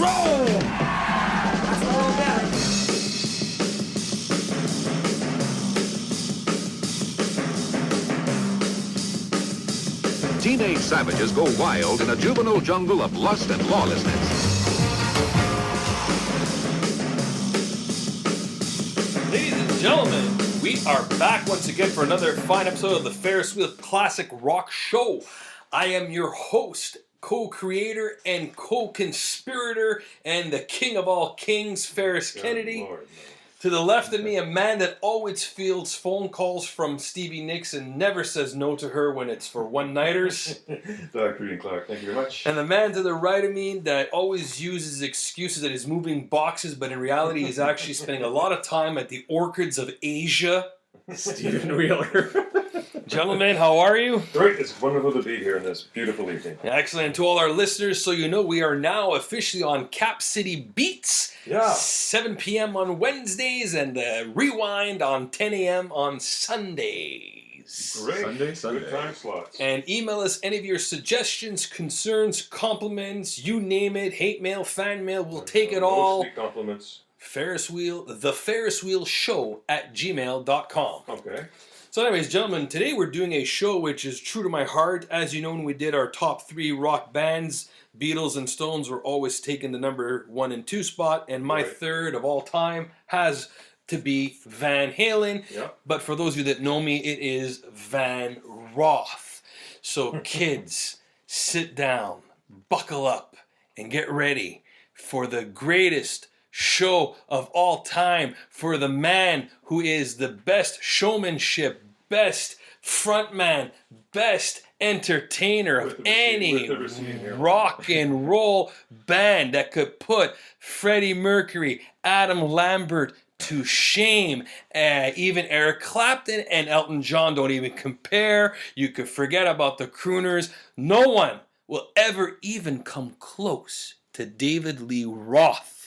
roll! That's all we got. Teenage savages go wild in a juvenile jungle of lust and lawlessness. Ladies and gentlemen, we are back once again for another fine episode of the Ferris Wheel Classic Rock Show. I am your host, co-creator, and co-conspirator, and the king of all kings, Ferris Kennedy. Lord, no. To the left of me, a man that always fields phone calls from Stevie Nicks and never says no to her when it's for one-nighters. Dr. Ian Clark, thank you very much. And the man to the right of me that always uses excuses that he's moving boxes, but in reality he's actually spending a lot of time at the orchids of Asia, Stephen Wheeler. Gentlemen, how are you? Great, it's wonderful to be here in this beautiful evening. Excellent. To all our listeners, so you know, we are now officially on Cap City Beats. Yeah. 7 p.m. on Wednesdays and Rewind on 10 a.m. on Sundays. Great. Sunday. Good time slots. And email us any of your suggestions, concerns, compliments, you name it, hate mail, fan mail, we'll take it all. Mostly compliments. The Ferris Wheel Show at gmail.com. Okay. So anyways, gentlemen, today we're doing a show which is true to my heart. As you know, when we did our top 3 rock bands, Beatles and Stones were always taking the number 1 and 2 spot, and my third of all time has to be Van Halen. Yeah. But for those of you that know me, it is Van Roth. So kids, sit down, buckle up, and get ready for the greatest show of all time, for the man who is the best showmanship, best frontman, best entertainer of any rock and roll band that could put Freddie Mercury, Adam Lambert to shame. Even Eric Clapton and Elton John don't even compare. You could forget about the crooners. No one will ever even come close to David Lee Roth.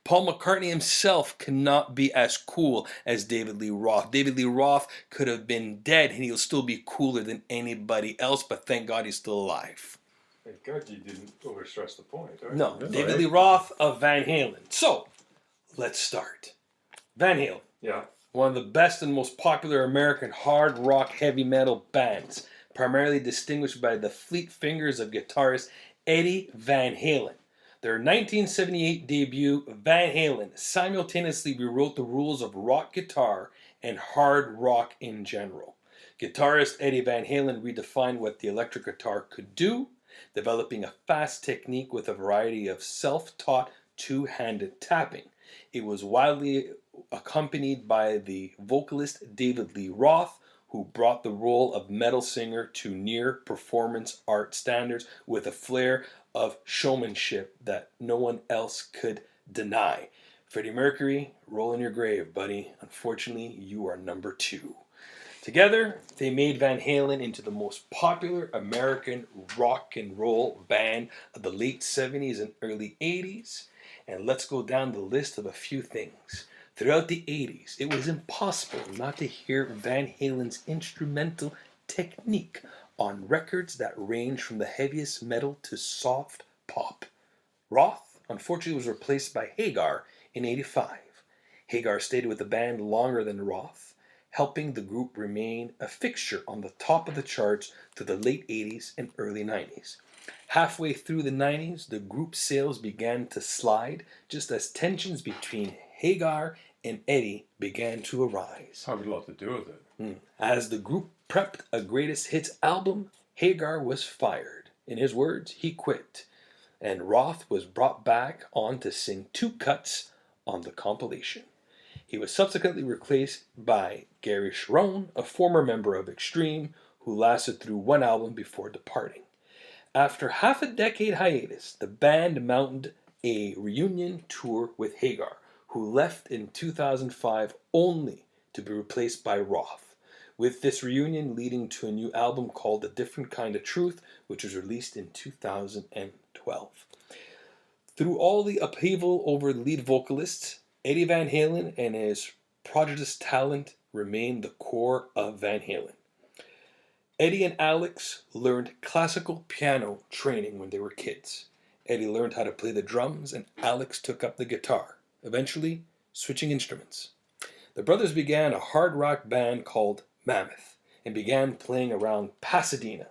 Paul McCartney himself cannot be as cool as David Lee Roth. David Lee Roth could have been dead and he'll still be cooler than anybody else, but thank God he's still alive. Thank God you didn't overstress the point. Right? No, That's David right. Lee Roth of Van Halen. So, let's start. Van Halen, Yeah. one of the best and most popular American hard rock heavy metal bands, primarily distinguished by the fleet fingers of guitarist Eddie Van Halen. Their 1978 debut, Van Halen, simultaneously rewrote the rules of rock guitar and hard rock in general. Guitarist Eddie Van Halen redefined what the electric guitar could do, developing a fast technique with a variety of self-taught two-handed tapping. It was widely accompanied by the vocalist David Lee Roth, who brought the role of metal singer to near performance art standards with a flair of showmanship that no one else could deny. Freddie Mercury, roll in your grave, buddy. Unfortunately, you are number 2. Together, they made Van Halen into the most popular American rock and roll band of the late 70s and early 80s. And let's go down the list of a few things. Throughout the 80s, it was impossible not to hear Van Halen's instrumental technique on records that range from the heaviest metal to soft pop. Roth, unfortunately, was replaced by Hagar in '85. Hagar stayed with the band longer than Roth, helping the group remain a fixture on the top of the charts through the late 80s and early 90s. Halfway through the 90s, the group's sales began to slide, just as tensions between Hagar and Eddie began to arise. Probably a lot to do with it. As the group prepped a greatest hits album, Hagar was fired. In his words, he quit. And Roth was brought back on to sing 2 cuts on the compilation. He was subsequently replaced by Gary Sharon, a former member of Extreme, who lasted through 1 album before departing. After half a decade hiatus, the band mounted a reunion tour with Hagar, who left in 2005 only to be replaced by Roth, with this reunion leading to a new album called A Different Kind of Truth, which was released in 2012. Through all the upheaval over the lead vocalists, Eddie Van Halen and his prodigious talent remained the core of Van Halen. Eddie and Alex learned classical piano training when they were kids, Eddie learned how to play the drums, and Alex took up the guitar, eventually switching instruments. The brothers began a hard rock band called Mammoth and began playing around Pasadena,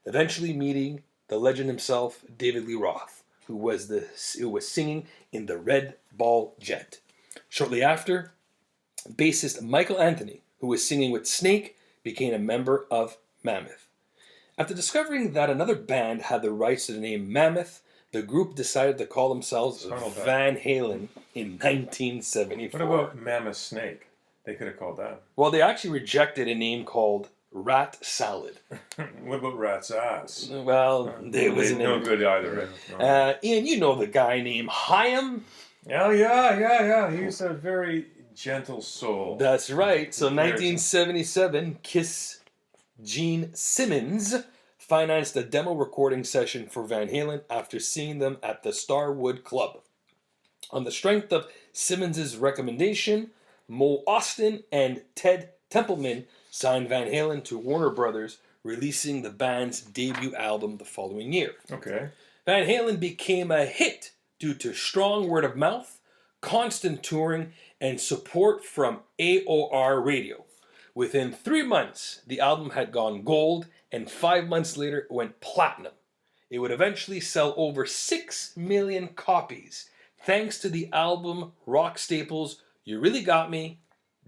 eventually meeting the legend himself, David Lee Roth, who was singing in the Red Ball Jet. Shortly after, bassist Michael Anthony, who was singing with Snake, became a member of Mammoth. After discovering that another band had the rights to the name Mammoth, the group decided to call themselves Van Halen in 1974. What about Mammoth Snake? They could have called that. Well, they actually rejected a name called Rat Salad. What about Rat's Ass? Well, it wasn't no good either. Right? No. Ian, you know the guy named Chaim? Oh, yeah. He's a very gentle soul. That's right. So 1977, Kiss Gene Simmons financed a demo recording session for Van Halen after seeing them at the Starwood Club. On the strength of Simmons' recommendation, Mo Austin and Ted Templeman signed Van Halen to Warner Brothers, releasing the band's debut album the following year. Okay. Van Halen became a hit due to strong word of mouth, constant touring, and support from AOR Radio. Within 3 months, the album had gone gold, and 5 months later it went platinum. It would eventually sell over 6 million copies, thanks to the album rock staples You Really Got Me,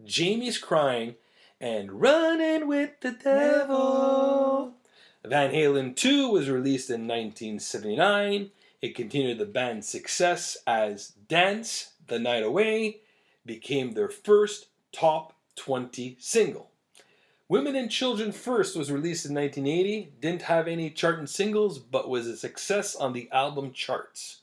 Jamie's Crying, and Running with the Devil. Van Halen 2 was released in 1979. It continued the band's success as Dance the Night Away became their first top 20 single. Women and Children First was released in 1980, didn't have any charting singles, but was a success on the album charts,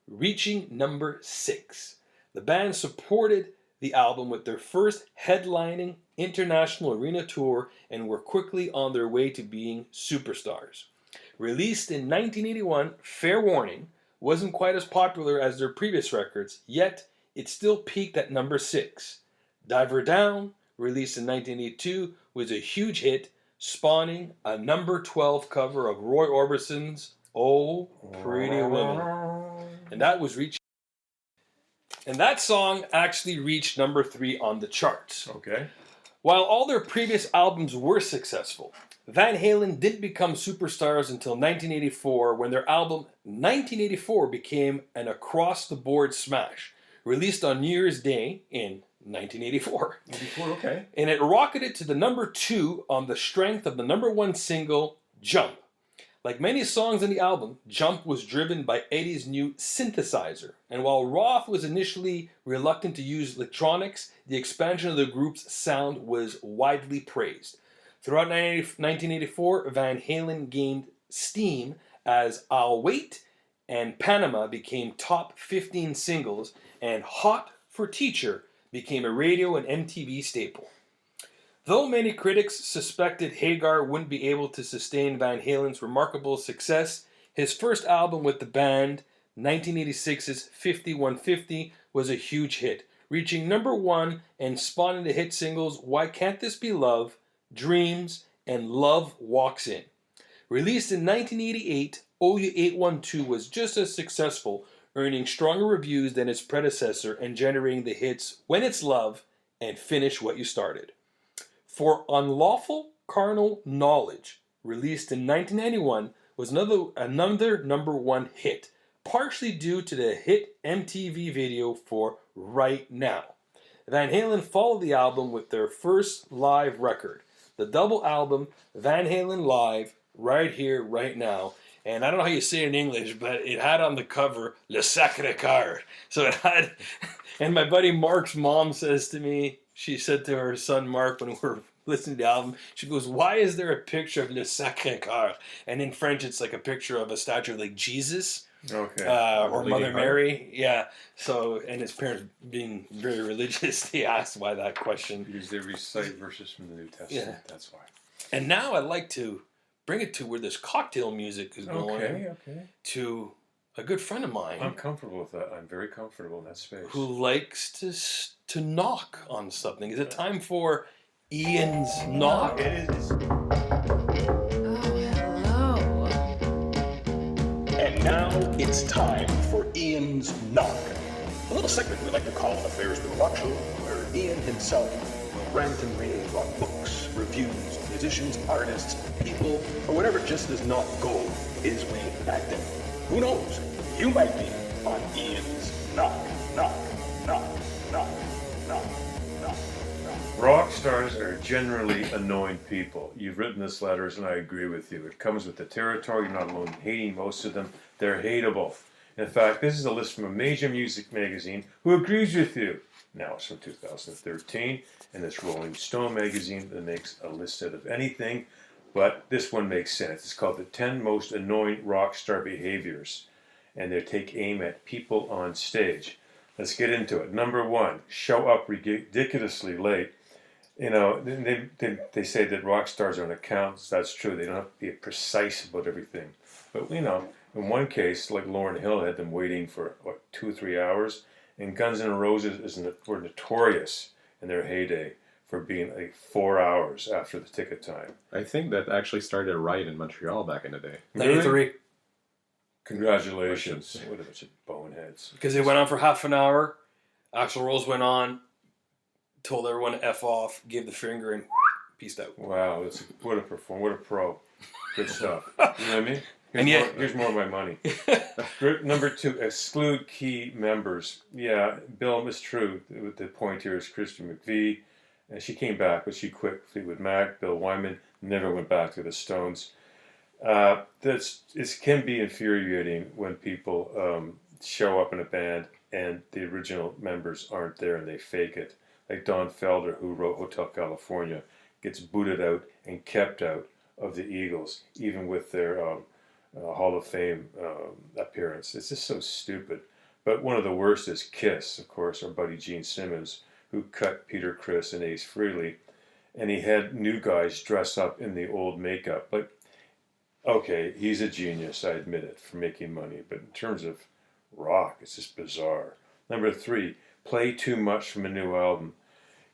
reaching number 6. The band supported the album with their first headlining international arena tour and were quickly on their way to being superstars. Released in 1981, Fair Warning wasn't quite as popular as their previous records, yet it still peaked at number 6. Diver Down, released in 1982, was a huge hit, spawning a number 12 cover of Roy Orbison's Oh Pretty Woman. And that song actually reached number 3 on the charts. Okay. While all their previous albums were successful, Van Halen didn't become superstars until 1984, when their album 1984 became an across-the-board smash, released on New Year's Day in 1984. 84, okay. And it rocketed to the number 2 on the strength of the number 1 single, Jump. Like many songs on the album, Jump was driven by Eddie's new synthesizer. And while Roth was initially reluctant to use electronics, the expansion of the group's sound was widely praised. Throughout 1984, Van Halen gained steam as I'll Wait and Panama became top 15 singles, and Hot for Teacher became a radio and MTV staple. Though many critics suspected Hagar wouldn't be able to sustain Van Halen's remarkable success, his first album with the band, 1986's 5150, was a huge hit, reaching number 1 and spawning the hit singles Why Can't This Be Love, Dreams, and Love Walks In. Released in 1988, OU 812 was just as successful, earning stronger reviews than its predecessor and generating the hits When It's Love and Finish What You Started. For Unlawful Carnal Knowledge, released in 1991, was another number 1 hit, partially due to the hit MTV video for Right Now. Van Halen followed the album with their first live record, the double album Van Halen Live, Right Here, Right Now. And I don't know how you say it in English, but it had on the cover, Le Sacré-Cœur. So it had, and my buddy Mark's mom says to me, she said to her son Mark when we were listening to the album, she goes, why is there a picture of Le Sacré-Cœur? And in French, it's like a picture of a statue of like Jesus. Okay. Or Mother Mary. Yeah. So, and his parents being very religious, they asked why that question. Because they recite verses from the New Testament. Yeah. That's why. And now I'd like to bring it to where this cocktail music is going. Okay. To a good friend of mine. I'm comfortable with that. I'm very comfortable in that space. Who likes to knock on something. Is it time for Ian's Knock? It is. Oh, hello. And Now it's time for Ian's Knock, a little segment we like to call the Ferris Rock Show, where Ian himself will rant and rave about books, reviews, musicians, artists, people, or whatever just does not go his way that day. Who knows? You might be on Ian's Knock, Knock, Knock, Knock, Knock, Knock, Knock. Rock stars are generally annoying people. You've written this letters, and I agree with you. It comes with the territory. You're not alone in hating most of them. They're hateable. In fact, this is a list from a major music magazine who agrees with you. Now it's from 2013, and it's Rolling Stone magazine that makes a list out of anything, but this one makes sense. It's called the 10 Most Annoying Rock Star Behaviors, and they take aim at people on stage. Let's get into it. Number 1, show up ridiculously late. You know, they say that rock stars are on accounts. That's true. They don't have to be precise about everything. But, you know, in one case, like Lauryn Hill had them waiting for, 2 or 3 hours. And Guns N' Roses were notorious in their heyday for being like 4 hours after the ticket time. I think that actually started a riot in Montreal back in the day. 93. Congratulations. What a bunch of boneheads. Because they went on for half an hour. Axl Rose went on, told everyone to F off, gave the finger, and peaced out. Wow, what a perform, what a pro. Good stuff. You know what I mean? Here's more of my money. Number 2, exclude key members. Yeah, Bill, it's true. The point here is Christian McVie. And she came back, but she quit Fleetwood Mac. Bill Wyman never went back to the Stones. It can be infuriating when people show up in a band and the original members aren't there and they fake it. Like Don Felder, who wrote Hotel California, gets booted out and kept out of the Eagles, even with their Hall of Fame appearance. It's just so stupid. But one of the worst is Kiss, of course, our buddy Gene Simmons, who cut Peter Criss and Ace Frehley, and he had new guys dress up in the old makeup. But, okay, he's a genius, I admit it, for making money. But in terms of rock, it's just bizarre. Number 3, play too much from a new album.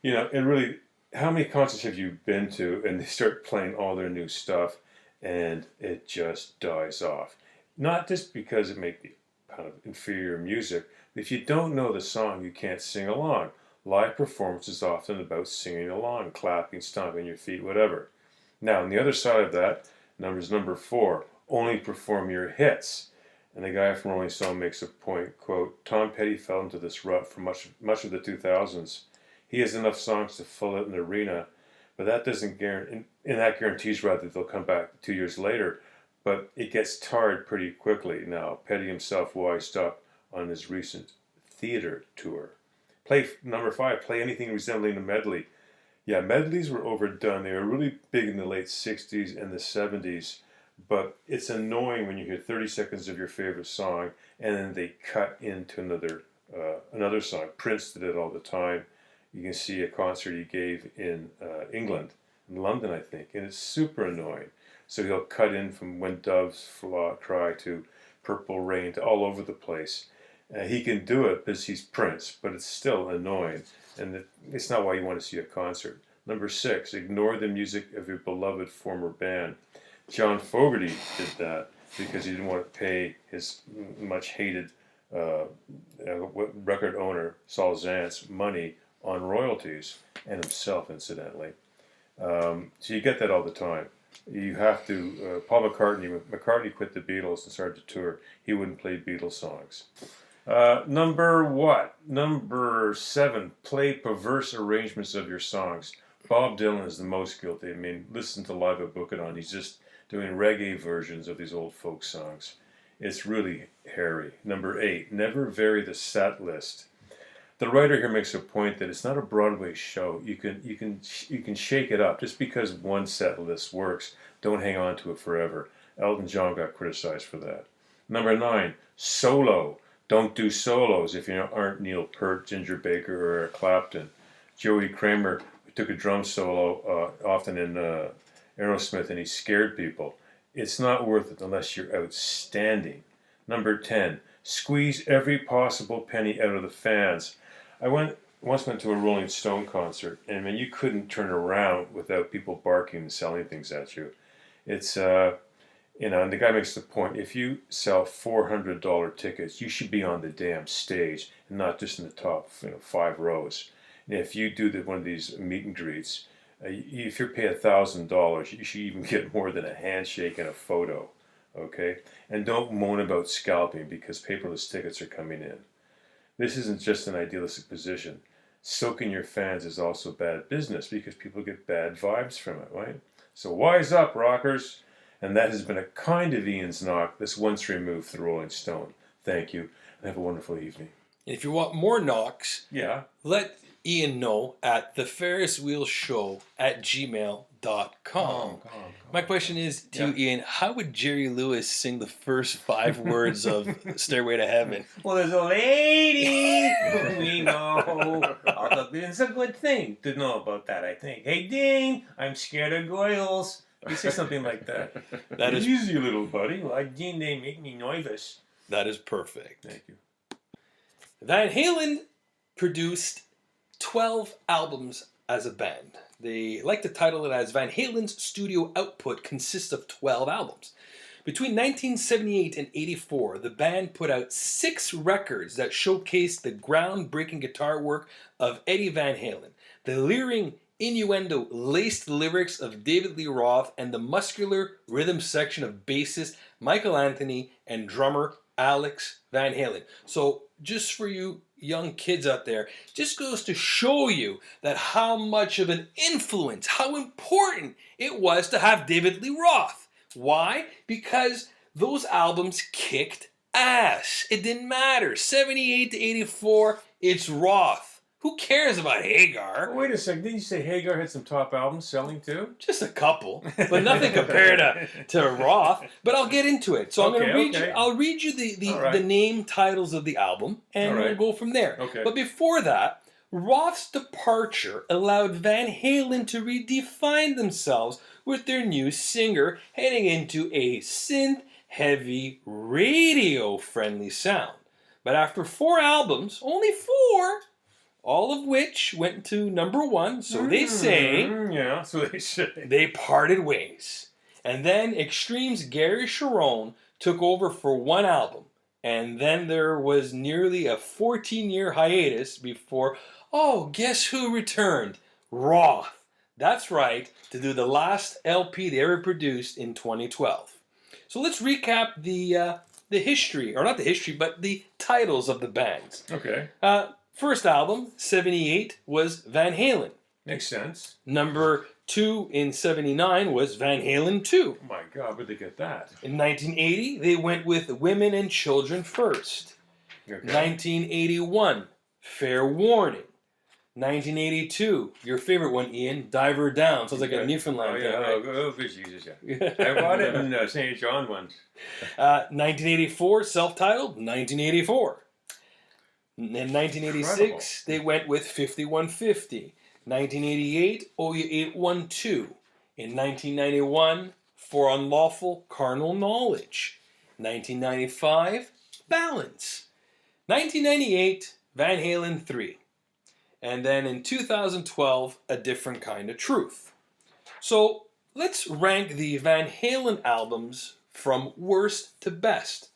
You know, it really, how many concerts have you been to and they start playing all their new stuff and it just dies off? Not just because it makes kind of inferior music, but if you don't know the song, you can't sing along. Live performance is often about singing along, clapping, stomping your feet, whatever. Now, on the other side of that, number 4, only perform your hits. And the guy from Rolling Stone makes a point, quote, Tom Petty fell into this rut for much of the 2000s. He has enough songs to fill out an arena, but that doesn't guarantee, and that guarantees rather that they'll come back 2 years later, but it gets tarred pretty quickly. Now, Petty himself wised up on his recent theater tour. Number 5, play anything resembling a medley. Yeah, medleys were overdone. They were really big in the late 60s and the 70s, but it's annoying when you hear 30 seconds of your favorite song and then they cut into another song. Prince did it all the time. You can see a concert he gave in England, in London, I think, and it's super annoying. So he'll cut in from When Doves Cry to Purple Rain to all over the place. He can do it because he's Prince, but it's still annoying, and it's not why you want to see a concert. Number 6, ignore the music of your beloved former band. John Fogerty did that because he didn't want to pay his much-hated record owner, Saul Zaentz, money on royalties, and himself, incidentally. So you get that all the time. You have to, Paul McCartney quit the Beatles and started to tour. He wouldn't play Beatles songs. Number 7, play perverse arrangements of your songs. Bob Dylan is the most guilty. I mean, listen to Live at Book It On. He's just doing reggae versions of these old folk songs. It's really hairy. Number 8, never vary the set list. The writer here makes a point that it's not a Broadway show. You can shake it up. Just because one set list works, don't hang on to it forever. Elton John got criticized for that. Number 9, solo. Don't do solos if you aren't Neil Peart, Ginger Baker, or Eric Clapton. Joey Kramer took a drum solo often in Aerosmith, and he scared people. It's not worth it unless you're outstanding. Number 10, squeeze every possible penny out of the fans. I once went to a Rolling Stone concert, and you couldn't turn around without people barking and selling things at you. It's And the guy makes the point, if you sell $400 tickets, you should be on the damn stage and not just in the top 5 rows. And if you do one of these meet and greets, if you're paying $1,000, you should even get more than a handshake and a photo, okay? And don't moan about scalping because paperless tickets are coming in. This isn't just an idealistic position. Soaking your fans is also bad business because people get bad vibes from it, right? So wise up, rockers. And that has been a kind of Ian's knock, this once removed the Rolling Stone. Thank you, and have a wonderful evening. And if you want more knocks, Yeah. let Ian know at theferriswheelshow@gmail.com. My question is to you, Ian, how would Jerry Lewis sing the first 5 words of Stairway to Heaven? Well, there's a lady we know. It's a good thing to know about that, I think. Hey, Dean, I'm scared of goyles. You say something like that. That is Easy, little buddy. Like, Dean, they make me nervous. That is perfect. Thank you. Van Halen produced 12 albums as a band. They like to title it as Van Halen's studio output consists of 12 albums. Between 1978 and 84, the band put out 6 records that showcased the groundbreaking guitar work of Eddie Van Halen, the leering, innuendo-laced lyrics of David Lee Roth, and the muscular rhythm section of bassist Michael Anthony and drummer Alex Van Halen. So just for you young kids out there, just goes to show you that how much of an influence, how important it was to have David Lee Roth. Why? Because those albums kicked ass. It didn't matter. 78 to 84, it's Roth. Who cares about Hagar? Wait a second, didn't you say Hagar had some top albums selling too? Just a couple, but nothing compared to Roth. But I'll get into it. So I'm going to read you. I'll read you the name titles of the album, and we'll go from there. Okay. But before that, Roth's departure allowed Van Halen to redefine themselves with their new singer, heading into a synth-heavy, radio-friendly sound. But after 4 albums, only 4. All of which went to number 1, so they say. Yeah, so they say. They parted ways. And then Extreme's Gary Cherone took over for 1 album. And then there was nearly a 14-year hiatus before, guess who returned? Roth. That's right, to do the last LP they ever produced in 2012. So let's recap the history, or not the history, but the titles of the bands. Okay. First album, 78, was Van Halen. Makes sense. Number 2 in 79 was Van Halen 2. Oh my God, where'd they get that? In 1980, they went with Women and Children First. Okay. 1981, Fair Warning. 1982, your favorite one, Ian, Diver Down. Sounds like a Newfoundland thing, right? Oh, good Jesus, yeah. I bought it in St. John ones. 1984, self-titled, 1984. In 1986, they went with 5150. 1988, OU812. In 1991, For Unlawful Carnal Knowledge. 1995, Balance. 1998, Van Halen 3. And then in 2012, A Different Kind of Truth. So let's rank the Van Halen albums from worst to best.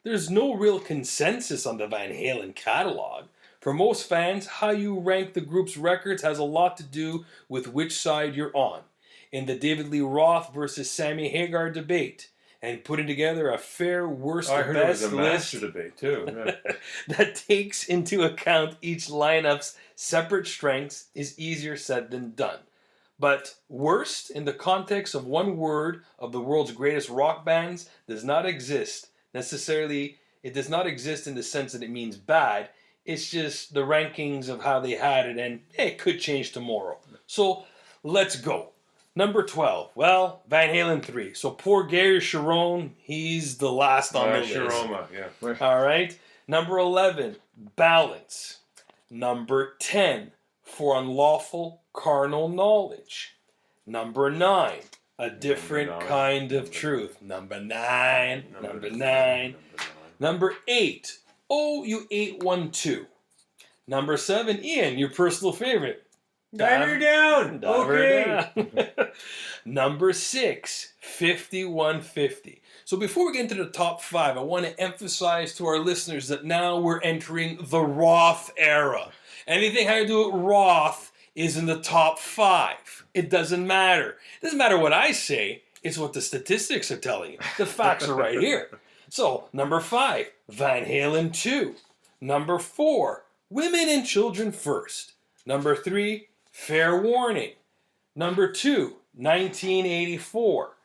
There's no real consensus on the Van Halen catalog. For most fans, how you rank the group's records has a lot to do with which side you're on. In the David Lee Roth versus Sammy Hagar debate, and putting together a fair worst to best I heard it was a list master debate too. Yeah. that takes into account each lineup's separate strengths is easier said than done. But worst, in the context of one word of the world's greatest rock bands, does not exist. Necessarily, it does not exist in the sense that it means bad. It's just the rankings of how they had it, and it could change tomorrow. So let's go. Number 12. Well, Van Halen 3. So poor Gary Cherone, he's the last on the list. Sharoma, yeah. All right. Number 11, Balance. Number 10, For Unlawful Carnal Knowledge. Number 9, A Different Kind of Truth. Number 9. Number 8, OU812. Number 7, Ian, your personal favorite. Diver Down. Diver Okay. Down. Number 6, 5150. So before we get into the top 5, I want to emphasize to our listeners that now we're entering the Roth era. Anything having to do with Roth is in the top 5. It doesn't matter. It doesn't matter what I say. It's what the statistics are telling you. The facts are right here. So, number 5, Van Halen 2. Number 4, Women and Children First. Number 3, Fair Warning. Number 2, 1984.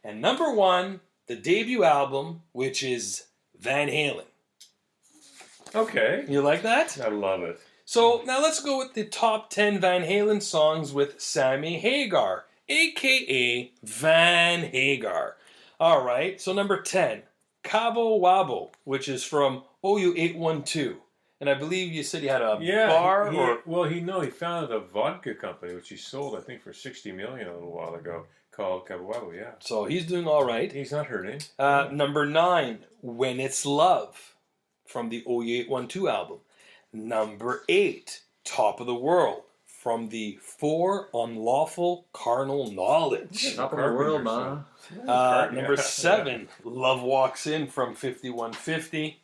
And number 1, the debut album, which is Van Halen. Okay. You like that? I love it. So now let's go with the top 10 Van Halen songs with Sammy Hagar, a.k.a. Van Hagar. All right, so number 10, Cabo Wabo, which is from OU812. And I believe you said he had a bar he founded a vodka company, which he sold, I think, for $60 million a little while ago, called Cabo Wabo, yeah. So he's doing all right. He's not hurting. Number 9, When It's Love, from the OU812 album. Number 8, Top of the World, from the For Unlawful Carnal Knowledge. Top of the world, man. Number 7, Love Walks In, from 5150.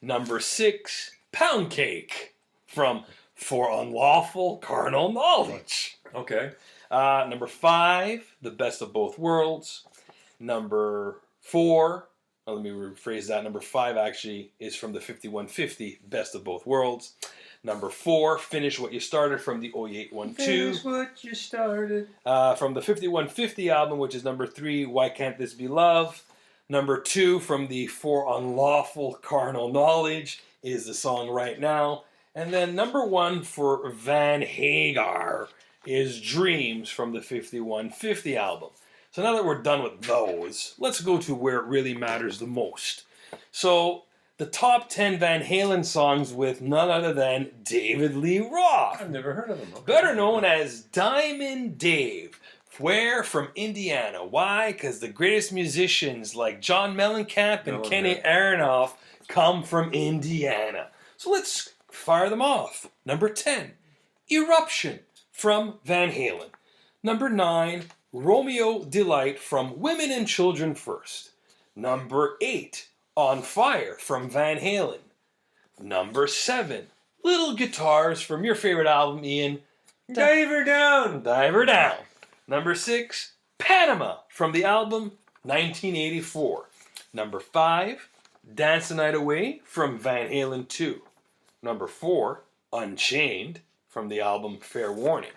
Number 6, Pound Cake, from For Unlawful Carnal Knowledge. Okay. Number 5, The Best of Both Worlds. Number 4, let me rephrase that. Number 5 actually is from the 5150, Best of Both Worlds. Number 4, Finish What You Started, from the OU812. Finish what you started. From the 5150 album, which is number 3, Why Can't This Be Love? Number 2, from the For Unlawful Carnal Knowledge, is the song Right Now. And then number 1 for Van Hagar is Dreams, from the 5150 album. So now that we're done with those, let's go to where it really matters the most. So the top 10 Van Halen songs with none other than David Lee Roth. I've never heard of him. Okay. Better known as Diamond Dave. Where? From Indiana. Why? Because the greatest musicians like John Mellencamp and Kenny Aronoff come from Indiana. So let's fire them off. Number 10, Ear-ruption, from Van Halen. Number 9, Romeo Delight, from Women and Children First. Number 8, On Fire, from Van Halen. Number 7, Little Guitars, from your favorite album, Ian. Diver Down. Diver Down. Number 6, Panama, from the album 1984. Number 5, Dance the Night Away, from Van Halen 2. Number 4, Unchained, from the album Fair Warning.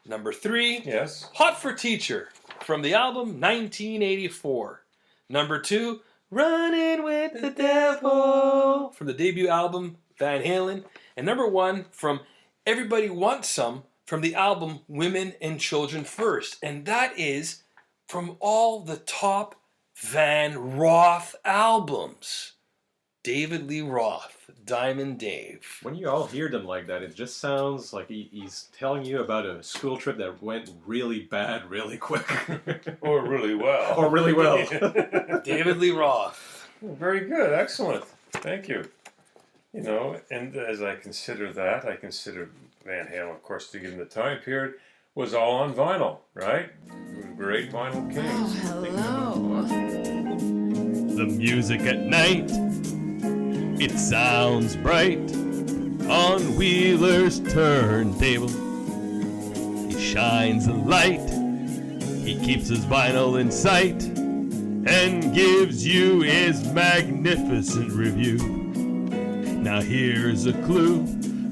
Number 3, Yes. Hot for Teacher, from the album 1984. Number 2, Running with the Devil, from the debut album Van Halen. And number 1, from Everybody Wants Some, from the album Women and Children First. And that is from all the top Van Roth albums. David Lee Roth, Diamond Dave. When you all hear them like that, it just sounds like he's telling you about a school trip that went really bad really quick. Or really well. Or really well. David Lee Roth. Very good. Excellent. Thank you. You know, and as I consider that, I consider Van Halen, of course, given the time period, was all on vinyl, right? Great vinyl kings. Hello. The music at night, it sounds bright on Wheeler's turntable. He shines a light, he keeps his vinyl in sight, and gives you his magnificent review. Now here's a clue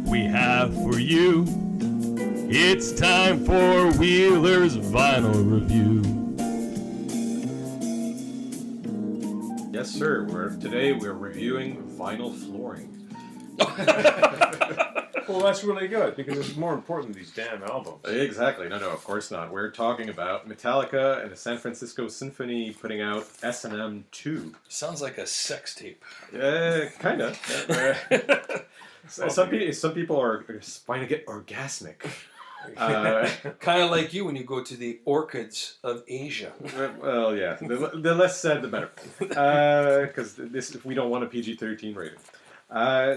we have for you. It's time for Wheeler's Vinyl Review. Yes, sir. Today we're reviewing vinyl flooring. Well, that's really good because it's more important than these damn albums. Exactly. No, of course not. We're talking about Metallica and the San Francisco Symphony putting out S&M 2. Sounds like a sex tape. Kind of. Some people are trying to get orgasmic. Kind of like you when you go to the orchids of Asia. Well, yeah. The less said, the better. Because we don't want a PG-13 rating.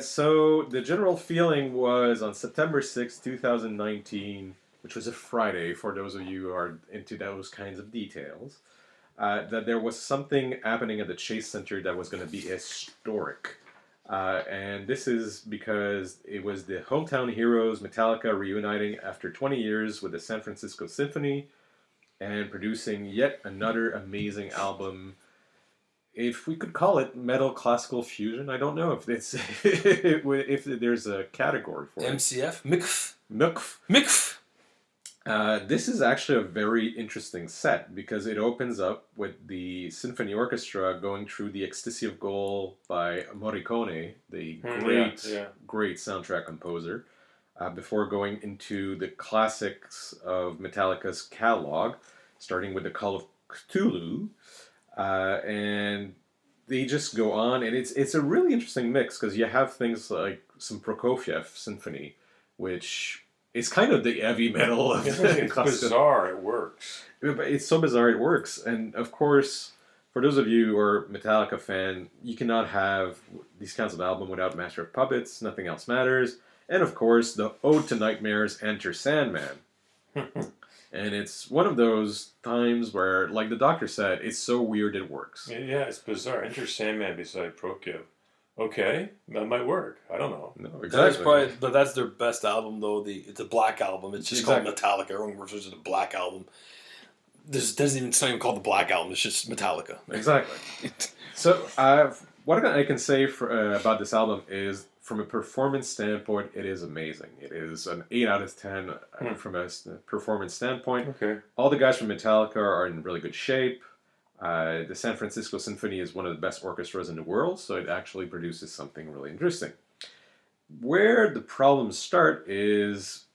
So the general feeling was on September 6, 2019, which was a Friday for those of you who are into those kinds of details, that there was something happening at the Chase Center that was going to be historic. And this is because it was the hometown heroes, Metallica, reuniting after 20 years with the San Francisco Symphony and producing yet another amazing album. If we could call it metal classical fusion, I don't know if it's if there's a category for it. MCF? MICF? MICF. MICF! This is actually a very interesting set because it opens up with the symphony orchestra going through the Ecstasy of Gold by Morricone, the great soundtrack composer, before going into the classics of Metallica's catalog, starting with the Call of Cthulhu, and they just go on, and it's a really interesting mix because you have things like some Prokofiev symphony, which is kind of the heavy metal of It's bizarre. It works. But it's so bizarre it works. And of course, for those of you who are Metallica fan, you cannot have these kinds of album without Master of Puppets. Nothing else matters. And of course, the Ode to Nightmares, Enter Sandman. And it's one of those times where, like the doctor said, it's so weird it works. Yeah, it's bizarre. Enter Sandman beside Prokofiev. Okay, that might work. I don't know. No, That's exactly. probably, but that's their best album though. It's a black album. It's just Exactly. called Metallica. Everyone refers to the black album. It's not even called the black album. It's just Metallica. Exactly. So, what I can say about this album is, from a performance standpoint, it is amazing. It is an 8 out of 10 from a performance standpoint. Okay. All the guys from Metallica are in really good shape. The San Francisco Symphony is one of the best orchestras in the world, so it actually produces something really interesting. Where the problems start is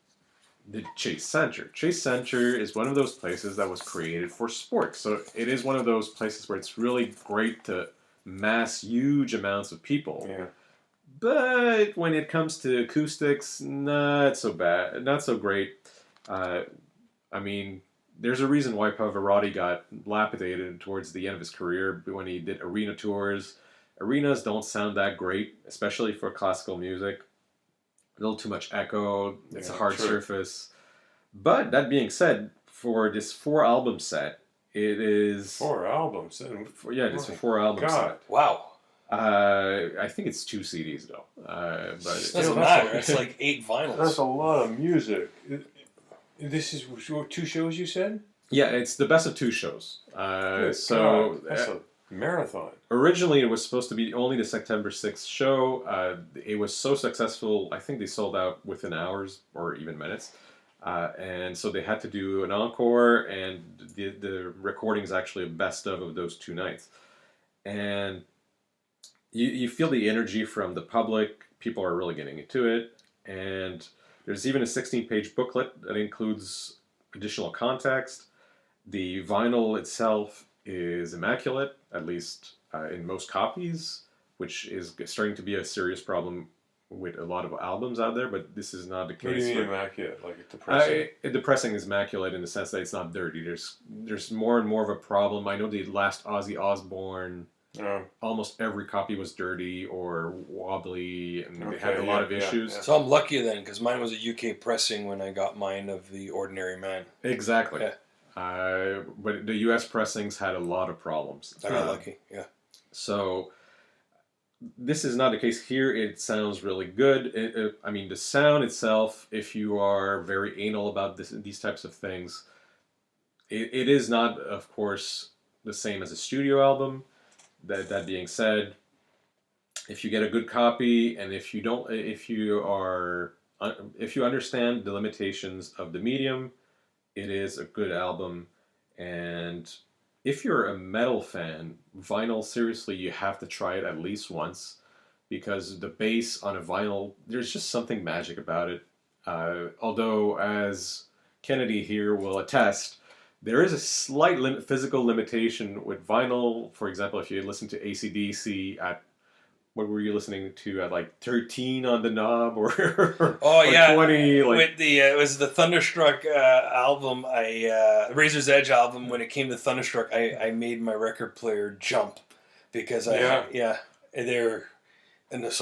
the Chase Center. Chase Center is one of those places that was created for sports. So it is one of those places where it's really great to mass huge amounts of people. Yeah. But when it comes to acoustics, not so bad, not so great. I mean, there's a reason why Pavarotti got lapidated towards the end of his career when he did arena tours. Arenas don't sound that great, especially for classical music. A little too much echo. It's a hard surface. But that being said, for this 4-album set, it is 4 albums. it's a 4-album set. Wow. I think it's 2 CDs though. But Doesn't matter. It's like 8 vinyls. That's a lot of music. This is 2 shows you said? yeah, it's the best of 2 shows. That's a marathon. Originally, it was supposed to be only the September 6th show. It was so successful, I think they sold out within hours or even minutes. And so they had to do an encore, and the recording is actually a best of those 2 nights. And you feel the energy from the public. People are really getting into it. And there's even a 16-page booklet that includes additional context. The vinyl itself is immaculate, at least in most copies, which is starting to be a serious problem with a lot of albums out there, but this is not the case. What do you mean immaculate? Like it's depressing? Depressing is immaculate in the sense that it's not dirty. There's more and more of a problem. I know the last Ozzy Osbourne, almost every copy was dirty or wobbly, and they had a lot of issues. So I'm lucky then, because mine was a UK pressing when I got mine of The Ordinary Man. Exactly. Yeah. But the US pressings had a lot of problems. I got lucky, yeah. So this is not the case here. It sounds really good. I mean, the sound itself, if you are very anal about these types of things, it is not, of course, the same as a studio album. That being said, if you get a good copy, and if you understand the limitations of the medium, it is a good album. And if you're a metal fan, vinyl, seriously, you have to try it at least once, because the bass on a vinyl, there's just something magic about it. Although, as Kennedy here will attest, there is a slight physical limitation with vinyl. For example, if you listen to AC/DC at, what were you listening to, at like 13 on the knob or 20? Like, with the it was the Thunderstruck album, Razor's Edge album. When it came to Thunderstruck, I made my record player jump because so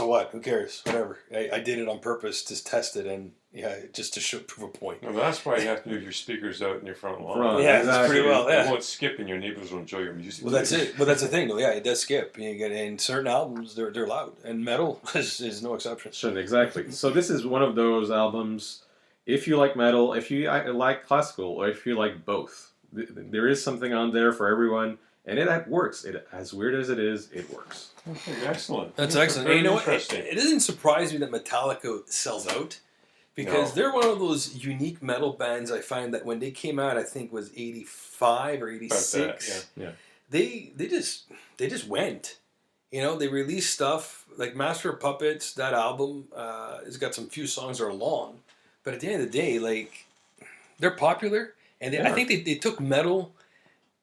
what? Who cares? Whatever. I did it on purpose to test it, and Yeah, just to prove a point. No, that's why you have to move your speakers out in your front lawn. Front, Yeah, exactly. that's pretty well. It Yeah. won't skip, and your neighbors will enjoy your music. Well, that's it. But that's the thing, though. Yeah, it does skip. You get in certain albums, they're loud, and metal is no exception. Shouldn't exactly. So this is one of those albums. If you like metal, if you like classical, or if you like both, there is something on there for everyone, and it works. It, as weird as it is, it works. Okay, excellent. That's excellent. Very And you know what? interesting. It doesn't surprise me that Metallica sells out because No. they're one of those unique metal bands. I find that when they came out, I think was 85 or 86. Yeah. They just went. You know, they released stuff like Master of Puppets. That album has got some few songs that are long, but at the end of the day, like they're popular, and I think they took metal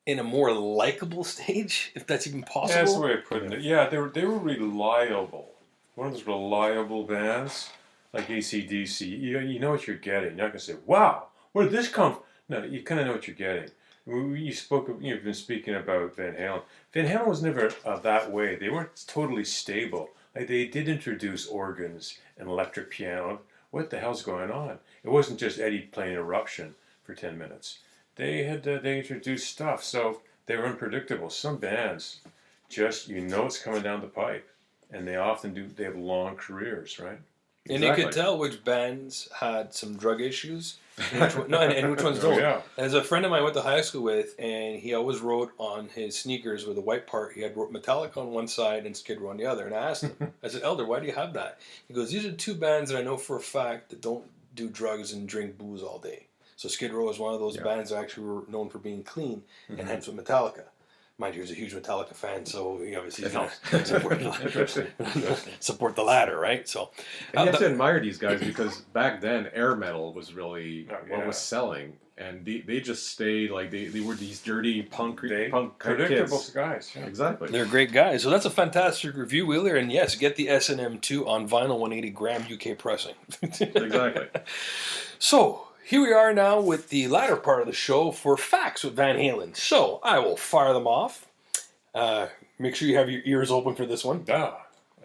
in a more likable stage, if that's even possible. Yeah, that's the way of putting it. Yeah, they were reliable. One of those reliable bands, like AC/DC. You know what you're getting. You're not going to say, wow, where did this come from? No, you kind of know what you're getting. You've been speaking about Van Halen. Van Halen was never that way. They weren't totally stable. Like they did introduce organs and electric piano. What the hell's going on? It wasn't just Eddie playing Ear-ruption for 10 minutes. They introduced stuff, so they were unpredictable. Some bands just it's coming down the pipe, and they often do. They have long careers, right? And you could tell which bands had some drug issues, and which ones don't. Yeah. As a friend of mine went to high school with, and he always wrote on his sneakers with a white part, he had wrote Metallica on one side and Skid Row on the other. And I asked him, I said, Elder, why do you have that? He goes, these are two bands that I know for a fact that don't do drugs and drink booze all day. So Skid Row is one of those bands that actually were known for being clean, and hence with Metallica. Mind you, he's a huge Metallica fan, so he obviously is going to support the latter, right? So, And you have to admire these guys because back then air metal was really what was selling, and they just stayed like they were these dirty punk Predictable kids. guys. Yeah. Exactly. they're great guys. So that's a fantastic review, Wheeler. And yes, get the S&M 2 on vinyl 180 gram UK pressing. Exactly. So, here we are now with the latter part of the show for facts with Van Halen. So, I will fire them off. Make sure you have your ears open for this one.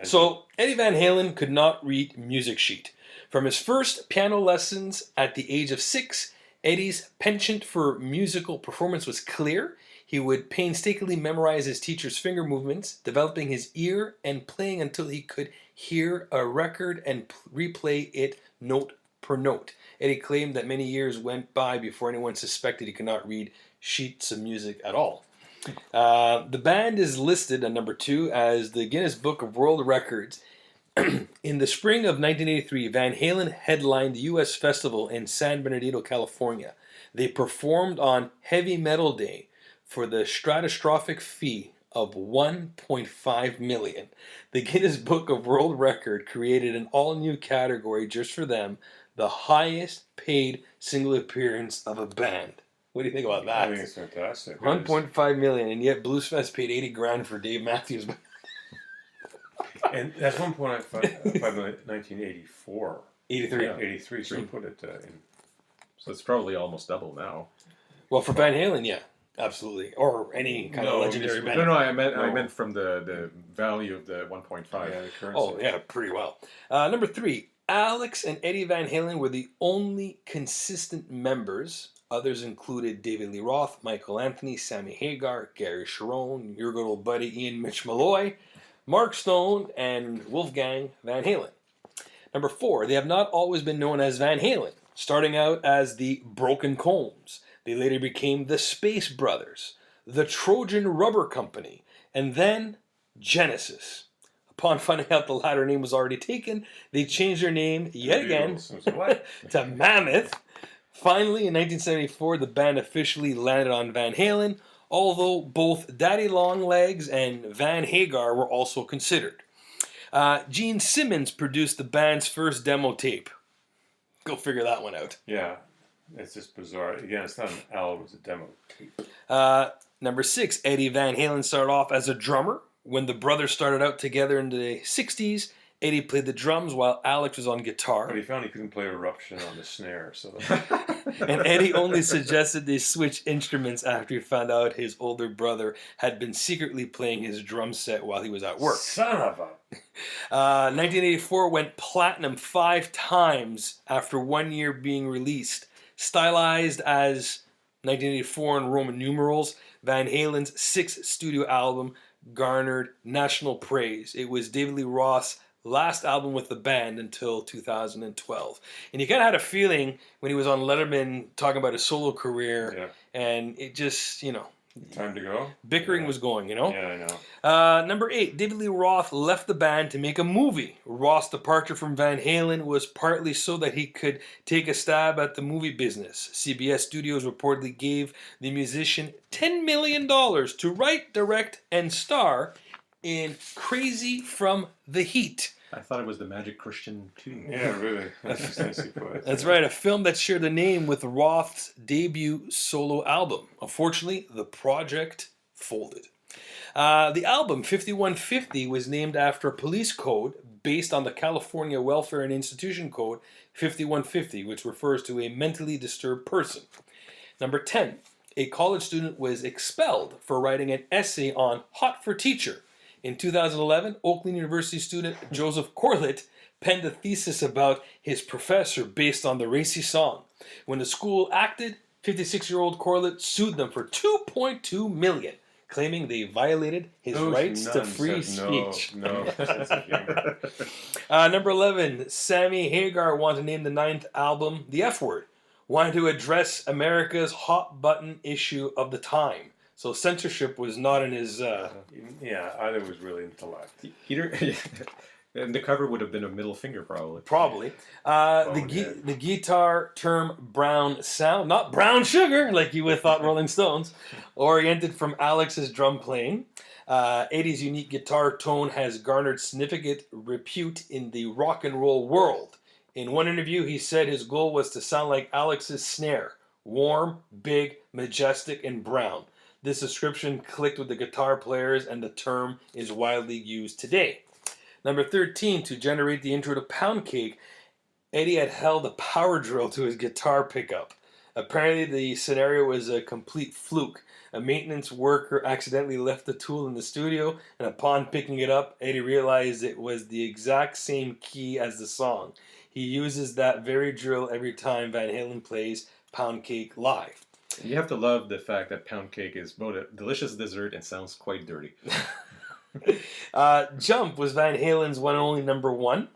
So, Eddie Van Halen could not read music sheet. From his first piano lessons at the age of 6, Eddie's penchant for musical performance was clear. He would painstakingly memorize his teacher's finger movements, developing his ear and playing until he could hear a record and replay it note per note. Eddie claimed that many years went by before anyone suspected he could not read sheets of music at all. The band is listed at number 2 as the Guinness Book of World Records. In the spring of 1983, Van Halen headlined the U.S. Festival in San Bernardino, California. They performed on Heavy Metal Day for the stratospheric fee of $1.5 million. The Guinness Book of World Record created an all-new category just for them, the highest paid single appearance of a band. What do you think about that? I think it's fantastic. 1.5 million, and yet Bluesfest paid 80 grand for Dave Matthews. And that's 1.5 million, 1984. 83. Yeah, 83. So put it in. So it's probably almost double now. Well, for Van Halen, yeah, absolutely, or any kind of legendary band. No, I meant from the value of the 1.5. Yeah, the currency. Oh, yeah, pretty well. Number 3, Alex and Eddie Van Halen were the only consistent members. Others included David Lee Roth, Michael Anthony, Sammy Hagar, Gary Sharon, your good old buddy Ian Mitch Malloy, Mark Stone, and Wolfgang Van Halen. Number 4, they have not always been known as Van Halen. Starting out as the Broken Combs, they later became the Space Brothers, the Trojan Rubber Company, and then Genesis. Upon finding out the latter name was already taken, they changed their name yet again to Mammoth. Finally, in 1974, the band officially landed on Van Halen, although both Daddy Longlegs and Van Hagar were also considered. Gene Simmons produced the band's first demo tape. Go figure that one out. Yeah, it's just bizarre. Again, it's not an album, it's a demo tape. Number 6, Eddie Van Halen started off as a drummer. When the brothers started out together in the 60s, Eddie played the drums while Alex was on guitar. But he found he couldn't play Ear-ruption on the snare, so... And Eddie only suggested they switch instruments after he found out his older brother had been secretly playing his drum set while he was at work. Son of a 1984 went platinum 5 times after 1 year being released. Stylized as 1984 in Roman numerals, Van Halen's 6th studio album garnered national praise. It was David Lee Roth's last album with the band until 2012. And you kind of had a feeling when he was on Letterman talking about his solo career, and it just, Time to go? bickering was going, Yeah, I know. Number 8, David Lee Roth left the band to make a movie. Roth's departure from Van Halen was partly so that he could take a stab at the movie business. CBS Studios reportedly gave the musician $10 million to write, direct, and star in Crazy from the Heat. I thought it was the Magic Christian 2. Yeah, really. That's nicely put. That's right, a film that shared the name with Roth's debut solo album. Unfortunately, the project folded. The album, 5150, was named after a police code based on the California Welfare and Institution Code 5150, which refers to a mentally disturbed person. Number 10, a college student was expelled for writing an essay on Hot for Teacher. In 2011, Oakland University student Joseph Corlett penned a thesis about his professor based on the racy song. When the school acted, 56-year-old Corlett sued them for $2.2 million, claiming they violated his rights to free speech. No, sense of humor. Number 11, Sammy Hagar wanted to name the 9th album The F Word, wanted to address America's hot button issue of the time. So censorship was not in his... Yeah, either was really intellect. And the cover would have been a middle finger, probably. Probably. The guitar term brown sound, not brown sugar, like you would have thought Rolling Stones, oriented from Alex's drum playing. Eddie's unique guitar tone has garnered significant repute in the rock and roll world. In one interview, he said his goal was to sound like Alex's snare, warm, big, majestic, and brown. This description clicked with the guitar players, and the term is widely used today. Number 13, to generate the intro to Pound Cake, Eddie had held a power drill to his guitar pickup. Apparently, the scenario was a complete fluke. A maintenance worker accidentally left the tool in the studio, and upon picking it up, Eddie realized it was the exact same key as the song. He uses that very drill every time Van Halen plays Pound Cake live. You have to love the fact that Pound Cake is both a delicious dessert and sounds quite dirty. Jump was Van Halen's one and only number 1.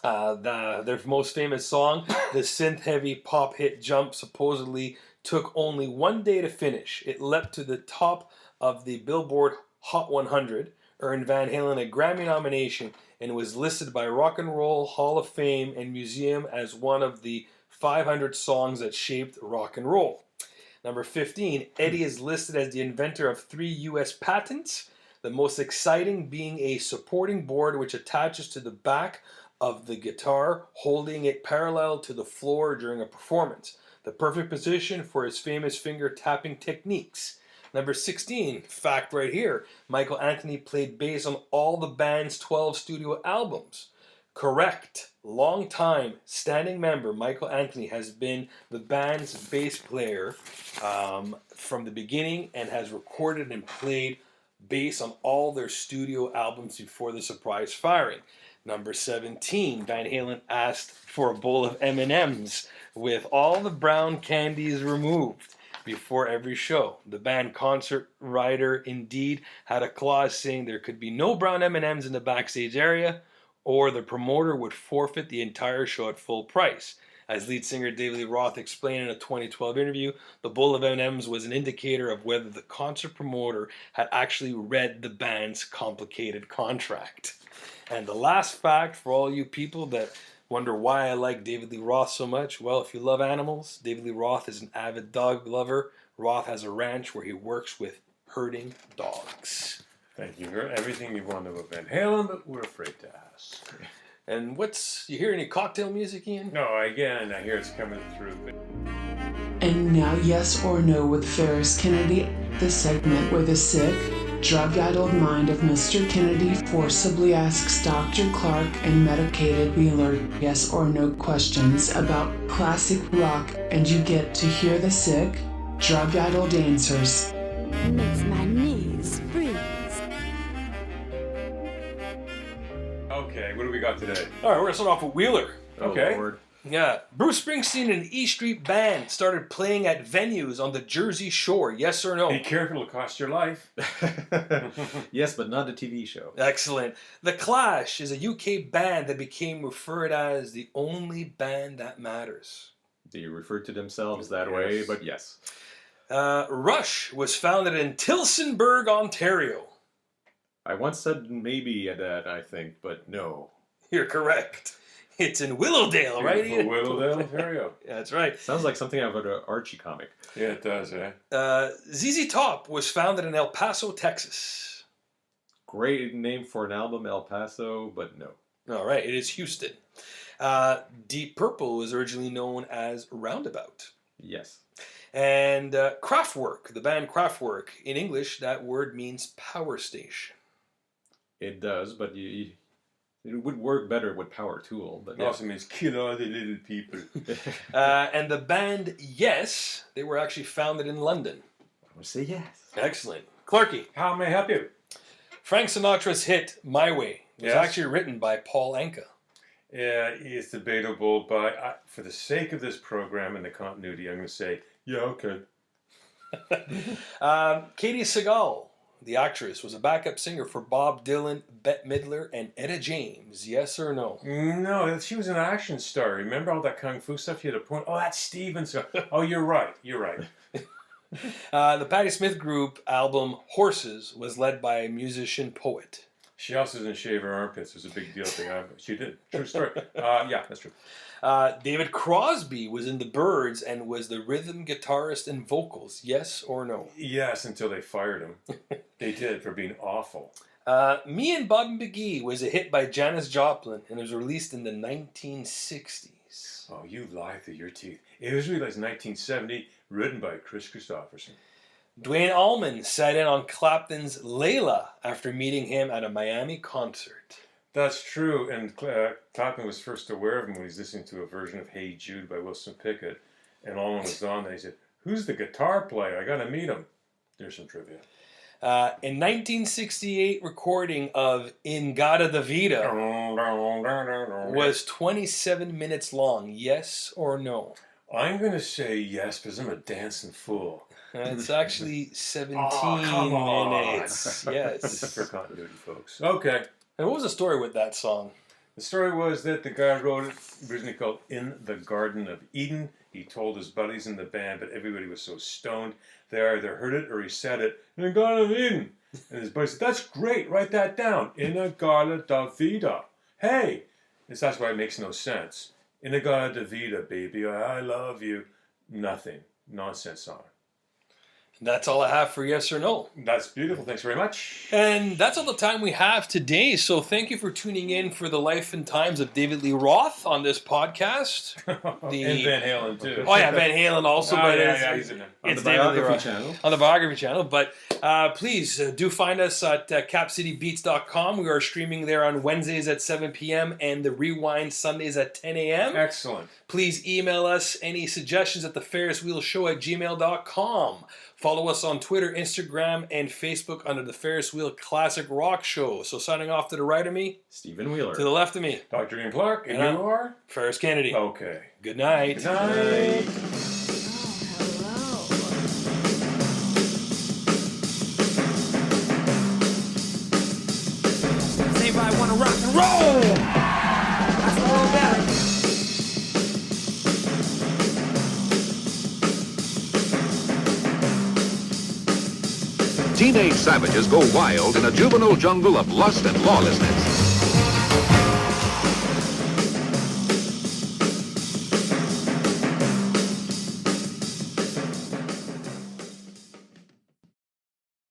Their most famous song, the synth-heavy pop hit Jump, supposedly took only 1 day to finish. It leapt to the top of the Billboard Hot 100, earned Van Halen a Grammy nomination, and was listed by Rock and Roll Hall of Fame and Museum as one of the 500 songs that shaped rock and roll. Number 15, Eddie is listed as the inventor of 3 U.S. patents, the most exciting being a supporting board which attaches to the back of the guitar, holding it parallel to the floor during a performance. The perfect position for his famous finger tapping techniques. Number 16, fact right here, Michael Anthony played bass on all the band's 12 studio albums. Correct. Long-time standing member Michael Anthony has been the band's bass player from the beginning and has recorded and played bass on all their studio albums before the surprise firing. Number 17, Van Halen asked for a bowl of M&Ms with all the brown candies removed before every show. The band concert writer indeed had a clause saying there could be no brown M&Ms in the backstage area, or the promoter would forfeit the entire show at full price. As lead singer David Lee Roth explained in a 2012 interview, the bowl of M&Ms was an indicator of whether the concert promoter had actually read the band's complicated contract. And the last fact for all you people that wonder why I like David Lee Roth so much, well, if you love animals, David Lee Roth is an avid dog lover. Roth has a ranch where he works with herding dogs. Thank you for everything you want about Van Halen, but we're afraid to ask. And you hear any cocktail music, Ian? No, again, I hear it's coming through. But... And now, Yes or No with Ferris Kennedy, the segment where the sick, drug-addled mind of Mr. Kennedy forcibly asks Dr. Clark and medicated Wheeler yes or no questions about classic rock, and you get to hear the sick, drug-addled answers. Makes my knees freeze. today? All right, we're gonna start off with Wheeler. Okay. Oh, Lord. Yeah, Bruce Springsteen and E Street Band started playing at venues on the Jersey Shore. Yes or no? Be careful, it'll cost your life. Yes, but not a TV show. Excellent. The Clash is a UK band that became referred as the only band that matters. They refer to themselves that way, Yes. but yes. Rush was founded in Tillsonburg, Ontario. I once said maybe that, I think, but no. You're correct. It's in Willowdale, right? Beautiful Ian? Willowdale, Ontario. Yeah, that's right. Sounds like something out of an Archie comic. Yeah, it does, eh? ZZ Top was founded in El Paso, Texas. Great name for an album, El Paso, but no. All right, it is Houston. Deep Purple was originally known as Roundabout. Yes. And Kraftwerk, the band Kraftwerk, in English, that word means power station. It does, but it would work better with Power Tool. But It yeah. also means kill all the little people. And the band Yes, they were actually founded in London. I would say yes. Excellent. Clarky, How may I help you? Frank Sinatra's hit My Way was Yes. actually written by Paul Anka. Yeah, it's debatable, but for the sake of this program and the continuity, I'm going to say, yeah, okay. Katie Seagal, the actress, was a backup singer for Bob Dylan, Bette Midler, and Etta James. Yes or no? No, she was an action star. Remember all that kung fu stuff? You had a point. Oh, that's Steven. Oh, you're right. You're right. The Patti Smith group album Horses was led by a musician-poet. She also didn't shave her armpits. It was a big deal thing. She did. True story. Yeah, that's true. David Crosby was in the Byrds and was the rhythm guitarist and vocals. Yes or no? Yes, until they fired him. They did, for being awful. Me and Bobby McGee was a hit by Janis Joplin and was released in the 1960s. Oh, you lie through your teeth. It was released in 1970, written by Chris Christopherson. Dwayne Allman sat in on Clapton's Layla after meeting him at a Miami concert. That's true, and Clapton was first aware of him when he was listening to a version of Hey Jude by Wilson Pickett, and Allman was on there. He said, "Who's the guitar player? I got to meet him." There's some trivia. In 1968 recording of In Gata da Vida was 27 minutes long. Yes or no? I'm going to say yes because I'm a dancing fool. It's actually 17 come on. minutes. This is Yes. for continuity, folks. Okay. And what was the story with that song? The story was that the guy wrote it, originally called In the Garden of Eden. He told his buddies in the band, but everybody was so stoned, they either heard it or he said it, In the Garden of Eden. And his buddy said, "That's great, write that down. In the Garden da Vida. Hey! That's why it makes no sense. In the Garden da Vida, baby, I love you. Nothing. Nonsense song. That's all I have for yes or no. That's beautiful. Thanks very much. And that's all the time we have today. So thank you for tuning in for the life and times of David Lee Roth on this podcast. And Van Halen, too. Oh yeah, Van Halen also. Oh, but yeah, he's in there. On it's the David Lee Biography Roth channel. on the Biography channel. But please do find us at capcitybeats.com. We are streaming there on Wednesdays at 7 p.m. and the Rewind Sundays at 10 a.m. Excellent. Please email us any suggestions at theferriswheelshow@gmail.com. Follow us on Twitter, Instagram, and Facebook under the Ferris Wheel Classic Rock Show. So signing off to the right of me, Stephen Wheeler. to the left of me, Dr. Ian Clark, and And you are? Ferris Kennedy. Okay. Good night. Good night. Anybody want to rock and roll? That's a little better. Teenage savages go wild in a juvenile jungle of lust and lawlessness.